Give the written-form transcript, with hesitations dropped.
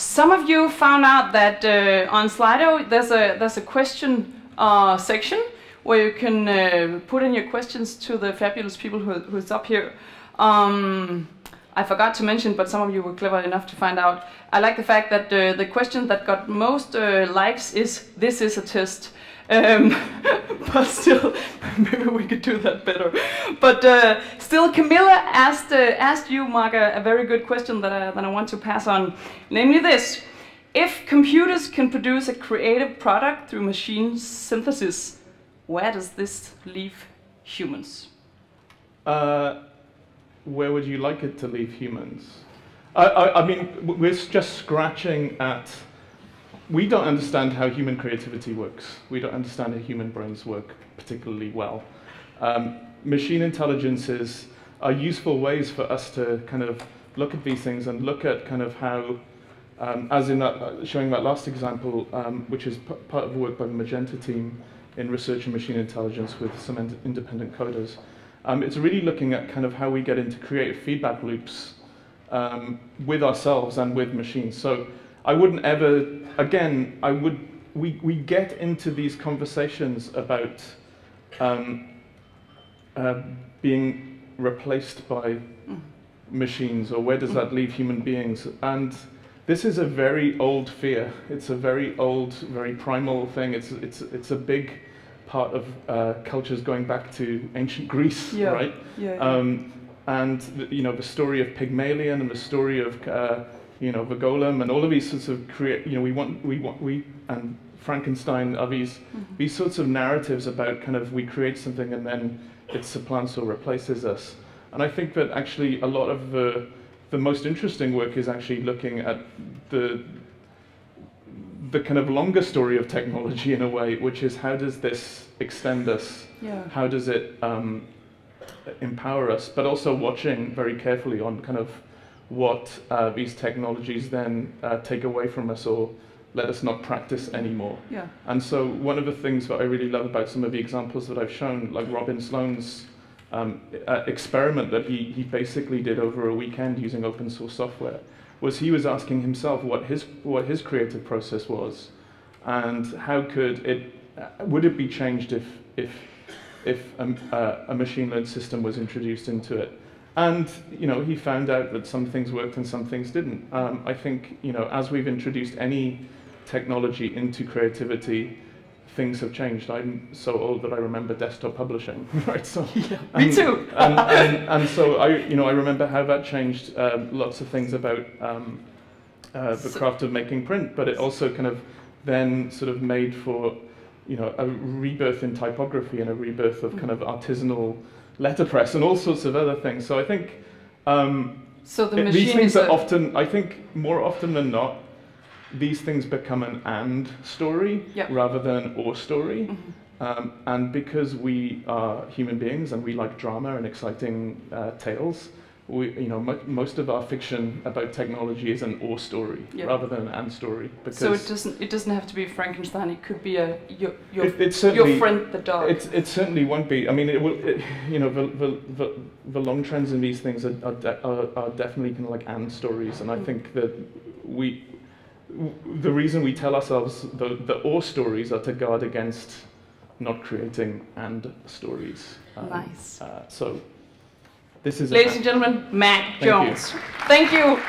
Some of you found out that on Slido there's a question section where you can put in your questions to the fabulous people who's up here. I forgot to mention, but some of you were clever enough to find out. I like the fact that the question that got most likes is "This is a test." But still, maybe we could do that better. But still, Camilla asked you, Mark, a very good question that I want to pass on. Namely this: if computers can produce a creative product through machine synthesis, where does this leave humans? Where would you like it to leave humans? I mean, we're just scratching at... We don't understand how human creativity works. We don't understand how human brains work particularly well. Machine intelligences are useful ways for us to kind of look at these things and look at kind of how, as in that, showing that last example, which is part of the work by the Magenta team in research and machine intelligence with some independent coders. It's really looking at kind of how we get into creative feedback loops with ourselves and with machines. So I wouldn't ever, again, we get into these conversations about being replaced by machines, or where does that leave human beings? And this is a very old fear. It's a very old, very primal thing. It's a big part of cultures going back to ancient Greece, right? And the story of Pygmalion and the story of the golem and all of these sorts of we and Frankenstein are these sorts of narratives about kind of we create something and then it supplants or replaces us. And I think that actually a lot of the most interesting work is actually looking at the kind of longer story of technology in a way, which is how does this extend us? How does it empower us? But also watching very carefully on kind of what these technologies then take away from us or let us not practice anymore. And so one of the things that I really love about some of the examples that I've shown, like Robin Sloan's experiment that he basically did over a weekend using open source software, was he was asking himself what his creative process was, and how could it would it be changed if a machine learned system was introduced into it. And he found out that some things worked and some things didn't. I think as we've introduced any technology into creativity, things have changed. I'm so old that I remember desktop publishing, right? So me too. and so I remember how that changed lots of things about the craft of making print, but it also kind of then sort of made for a rebirth in typography and a rebirth of kind of artisanal letterpress and all sorts of other things. So I think so these things are often, I think more often than not, these things become an and story rather than an or story. And because we are human beings and we like drama and exciting tales, most of our fiction about technology is an or story rather than an and story. Because so it doesn't have to be Frankenstein. It could be your friend the dog. It certainly won't be. I mean, it will. The long trends in these things are definitely kind of like and stories, and I think that the reason we tell ourselves the or stories are to guard against not creating and stories. Nice. So this is, ladies and gentlemen, Matt Jones. Thank you.